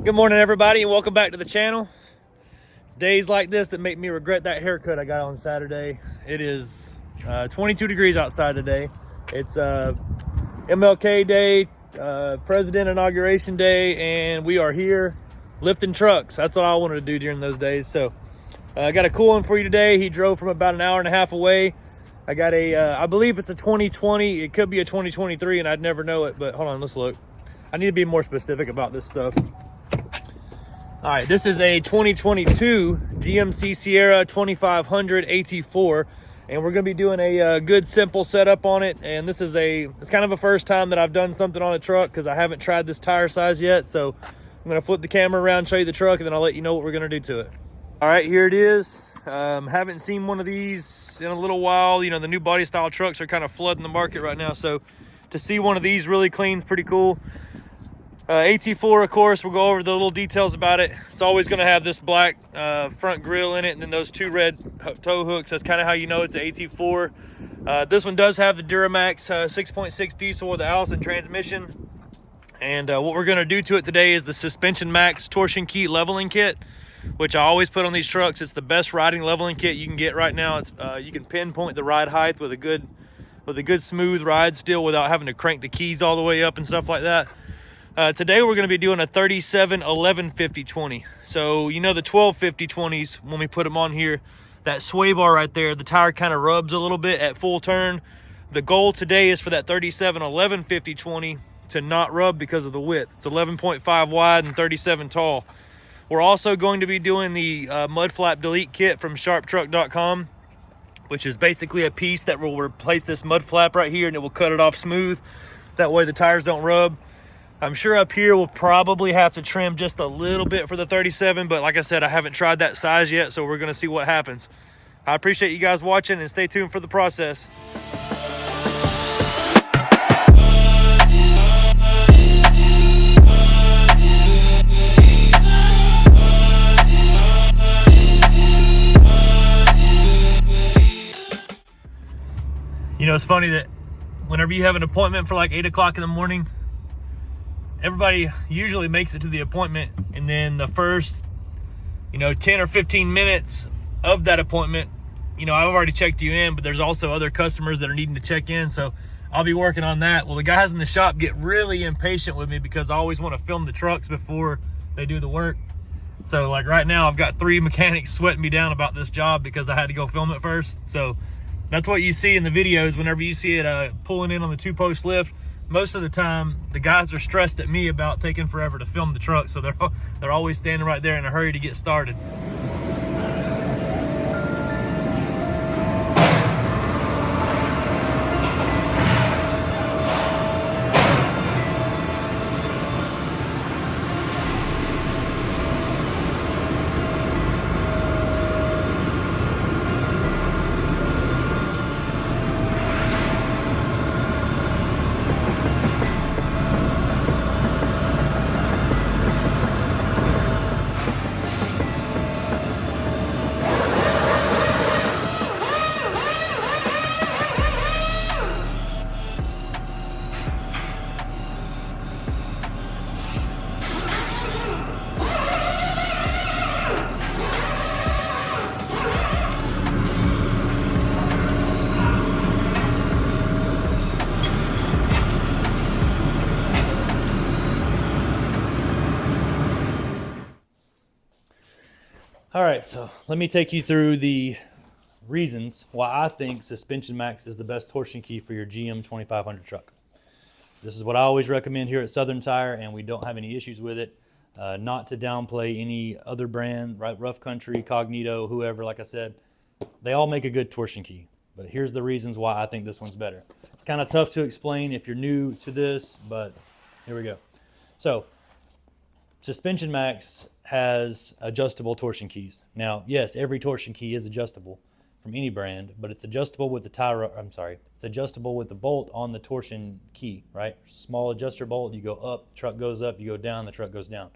Good morning, everybody, and welcome back to the channel. It's days like this that make me regret that haircut I got on Saturday. It is 22 degrees outside today. It's MLK Day, President Inauguration Day, and we are here lifting trucks. That's what I wanted to do during those days. So I got a cool one for you today. He drove from about an hour and a half away. I got a, I believe it's a 2020. It could be a 2023, and I'd never know it, but hold on, let's look. I need to be more specific about this stuff. All right, this is a 2022 GMC Sierra 2500 AT4, and we're gonna be doing a good simple setup on it. And this is it's kind of a first time that I've done something on a truck because I haven't tried this tire size yet. So I'm gonna flip the camera around, show you the truck, and then I'll let you know what we're gonna do to it. All right, here it is. Haven't seen one of these in a little while. You know, the new body style trucks are kind of flooding the market right now. So to see one of these really clean is pretty cool. AT4, of course, we'll go over the little details about it. It's always going to have this black front grille in it, and then those two red tow hooks. That's kind of how you know it's an AT4. This one does have the Duramax 6.6 diesel with the Allison transmission. And what we're going to do to it today is the Suspension Max Torsion Key Leveling Kit, which I always put on these trucks. It's the best riding leveling kit you can get right now. It's you can pinpoint the ride height with a good smooth ride still without having to crank the keys all the way up and stuff like that. Today we're going to be doing a 37 11 50 20. So you know the 12 50 20s, when we put them on here, that sway bar right there, the tire kind of rubs a little bit at full turn. The goal today is for that 37 11 50 20 to not rub because of the width. It's 11.5 wide and 37 tall. We're also going to be doing the mud flap delete kit from sharptruck.com, which is basically a piece that will replace this mud flap right here, and it will cut it off smooth. That way the tires don't rub. I'm sure up here we'll probably have to trim just a little bit for the 37, but like I said, I haven't tried that size yet, so we're going to see what happens. I appreciate you guys watching, and stay tuned for the process. You know, it's funny that whenever you have an appointment for like 8 o'clock in the morning, everybody usually makes it to the appointment, and then the first, 10 or 15 minutes of that appointment, I've already checked you in, but there's also other customers that are needing to check in, so I'll be working on that. Well, the guys in the shop get really impatient with me because I always want to film the trucks before they do the work. So like right now, I've got 3 mechanics sweating me down about this job because I had to go film it first. So that's what you see in the videos whenever you see it pulling in on the 2-post lift. Most of the time, the guys are stressed at me about taking forever to film the truck, so they're always standing right there in a hurry to get started. All right, so let me take you through the reasons why I think Suspension Max is the best torsion key for your GM 2500 truck. This is what I always recommend here at Southern Tire, and we don't have any issues with it. Not to downplay any other brand, right? Rough Country, Cognito, whoever, like I said, they all make a good torsion key. But here's the reasons why I think this one's better. It's kind of tough to explain if you're new to this, but here we go. So, Suspension Max has adjustable torsion keys. Now, yes, every torsion key is adjustable from any brand, but it's adjustable with the it's adjustable with the bolt on the torsion key, right? Small adjuster bolt, you go up, truck goes up, you go down, the truck goes down.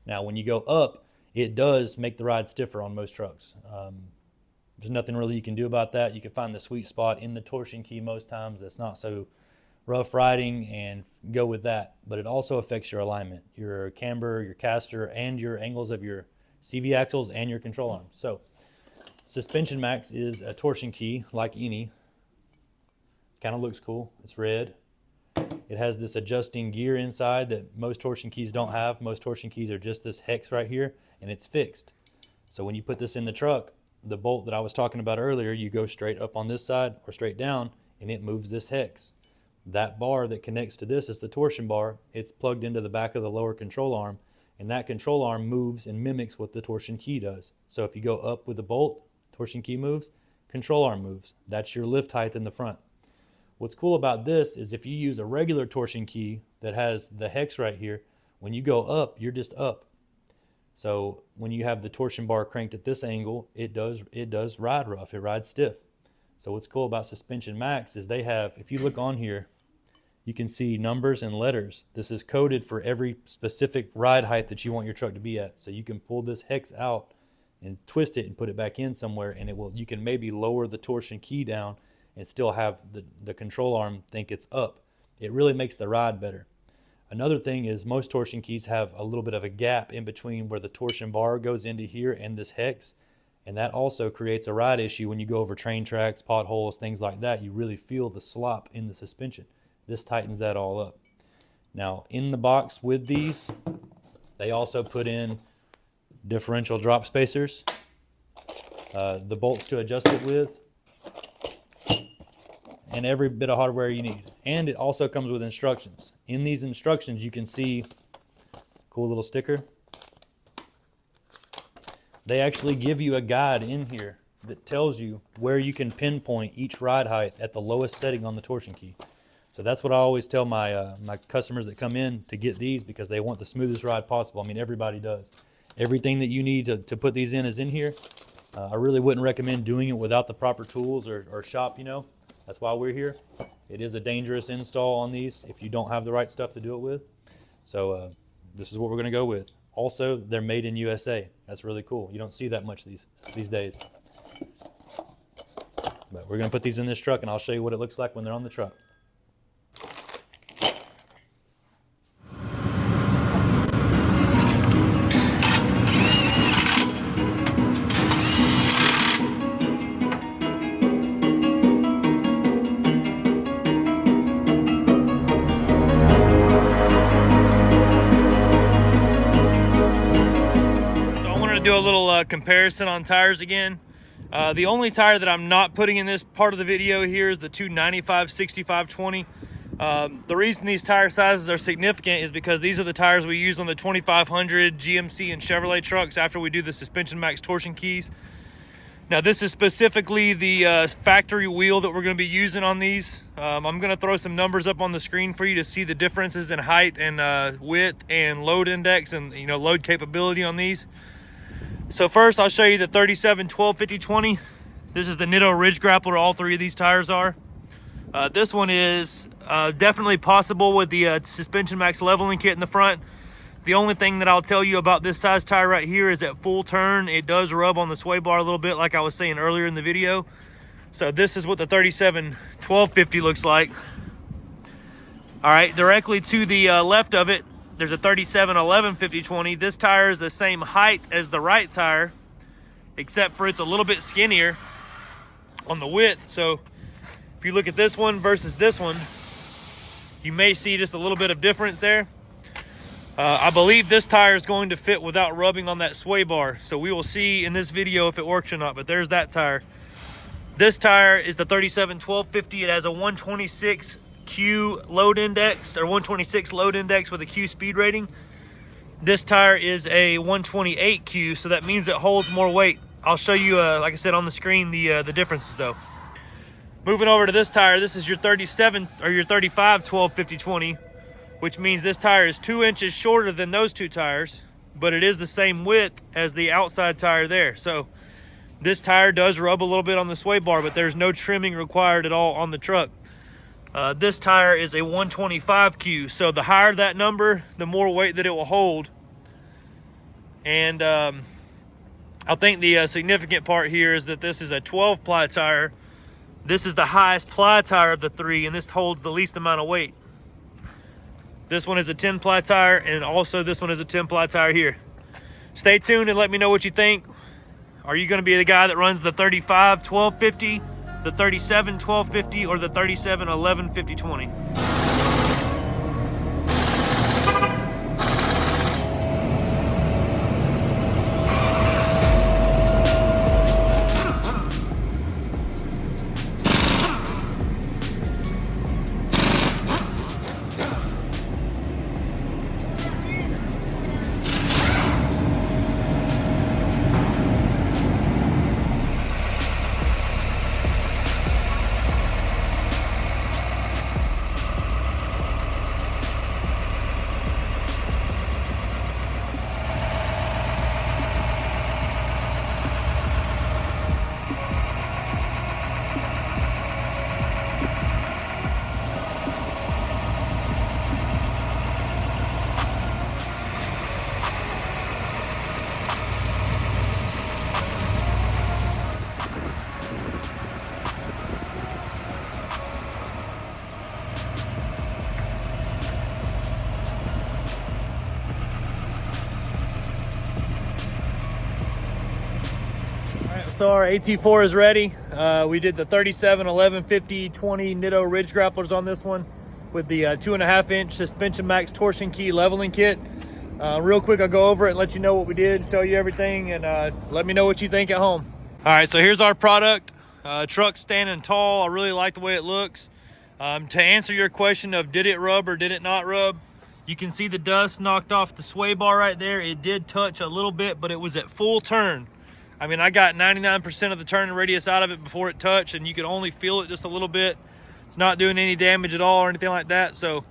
Now, when you go up, it does make the ride stiffer on most trucks. There's nothing really you can do about that. You can find the sweet spot in the torsion key most times. That's not so rough riding and go with that. But it also affects your alignment, your camber, your caster, and your angles of your CV axles and your control arm. So Suspension Max is a torsion key like any. Kind of looks cool. It's red. It has this adjusting gear inside that most torsion keys don't have. Most torsion keys are just this hex right here, and it's fixed. So when you put this in the truck, the bolt that I was talking about earlier, you go straight up on this side or straight down, and it moves this hex. That bar that connects to this is the torsion bar. It's plugged into the back of the lower control arm, and that control arm moves and mimics what the torsion key does. So if you go up with the bolt, torsion key moves, control arm moves. That's your lift height in the front. What's cool about this is if you use a regular torsion key that has the hex right here, when you go up, you're just up. So when you have the torsion bar cranked at this angle, it does ride rough, it rides stiff. So what's cool about Suspension Max is they have, if you look on here, you can see numbers and letters. This is coded for every specific ride height that you want your truck to be at. So you can pull this hex out and twist it and put it back in somewhere, and you can maybe lower the torsion key down and still have the control arm think it's up. It really makes the ride better. Another thing is most torsion keys have a little bit of a gap in between where the torsion bar goes into here and this hex, and that also creates a ride issue when you go over train tracks, potholes, things like that. You really feel the slop in the suspension. This tightens that all up. Now in the box with these, they also put in differential drop spacers, the bolts to adjust it with, and every bit of hardware you need. And it also comes with instructions. In these instructions you can see a cool little sticker. They actually give you a guide in here that tells you where you can pinpoint each ride height at the lowest setting on the torsion key. So that's what I always tell my my customers that come in to get these, because they want the smoothest ride possible. I mean, everybody does. Everything that you need to put these in is in here. I really wouldn't recommend doing it without the proper tools or shop, you know. That's why we're here. It is a dangerous install on these if you don't have the right stuff to do it with. So this is what we're going to go with. Also, they're made in USA. That's really cool. You don't see that much these days. But we're going to put these in this truck, and I'll show you what it looks like when they're on the truck. Do a little comparison on tires again. The only tire that I'm not putting in this part of the video here is the 295/65/20. The reason these tire sizes are significant is because these are the tires we use on the 2500 GMC and Chevrolet trucks after we do the Suspension Max torsion keys. Now this is specifically the factory wheel that we're going to be using on these. I'm going to throw some numbers up on the screen for you to see the differences in height and width and load index and load capability on these. So first I'll show you the 37 12 50 20. This is the Nitto Ridge Grappler. All three of these tires are. This one is definitely possible with the Suspension Max leveling kit in the front. The only thing that I'll tell you about this size tire right here is at full turn, it does rub on the sway bar a little bit, like I was saying earlier in the video. So this is what the 37 12 50 looks like. All right, directly to the left of it, there's a 37 11 50 20. This tire is the same height as the right tire, except for it's a little bit skinnier on the width. So if you look at this one versus this one, you may see just a little bit of difference there. I believe this tire is going to fit without rubbing on that sway bar. So we will see in this video if it works or not, but there's that tire. This tire is the 37 12 50. It has a 126 Q load index, or 126 load index with a Q speed rating. This tire is a 128 Q, so that means it holds more weight. I'll show you, like I said, on the screen the differences though. Moving over to this tire, this is your 37 or your 35 12 50 20, which means this tire is 2 inches shorter than those two tires, but it is the same width as the outside tire there. So this tire does rub a little bit on the sway bar, but there's no trimming required at all on the truck. This tire is a 125 Q, so the higher that number, the more weight that it will hold. And I think the significant part here is that this is a 12 ply tire, This is the highest ply tire of the three, and this holds the least amount of weight. This one is a 10 ply tire, and also this one is a 10 ply tire here. Stay tuned and let me know what you think. Are you gonna be the guy that runs the 35 1250, the 37 1250, or the 37 11 50 20? So our AT4 is ready. We did the 37 11 50 20 Nitto ridge grapplers on this one with the 2.5 inch suspension max torsion key leveling kit. Real quick, I'll go over it and let you know what we did, show you everything, and let me know what you think at home. All right, so here's our product. Truck standing tall. I really like the way it looks. To answer your question of did it rub or did it not rub, you can see the dust knocked off the sway bar right there. It did touch a little bit, but it was at full turn. I mean, I got 99% of the turning radius out of it before it touched, and you could only feel it just a little bit. It's not doing any damage at all or anything like that. So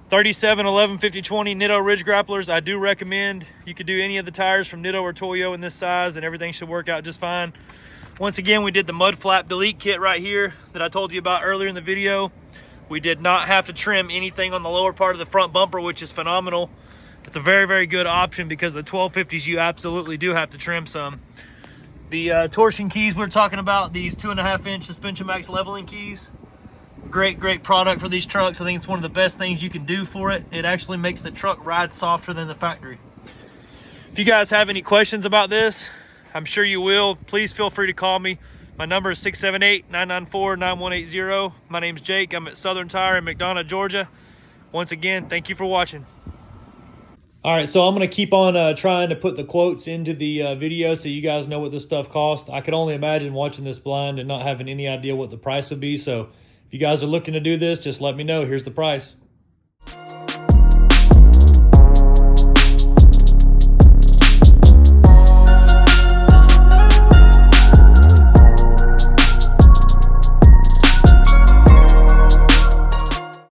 37 11 50 20 Nitto ridge grapplers, I do recommend. You could do any of the tires from Nitto or Toyo in this size, and everything should work out just fine. Once again, we did the mud flap delete kit right here that I told you about earlier in the video. We did not have to trim anything on the lower part of the front bumper, which is phenomenal. It's a very, very good option because the 1250s, you absolutely do have to trim some. The torsion keys we're talking about, these 2.5 inch suspension max leveling keys, great product for these trucks. I think it's one of the best things you can do for it. It actually makes the truck ride softer than the factory. If you guys have any questions about this, I'm sure you will, please feel free to call me. My number is 678-994-9180. My name's Jake. I'm at Southern Tire in McDonough, Georgia. Once again, thank you for watching. All right, so I'm going to keep on trying to put the quotes into the video so you guys know what this stuff costs. I can only imagine watching this blind and not having any idea what the price would be. So if you guys are looking to do this, just let me know. Here's the price.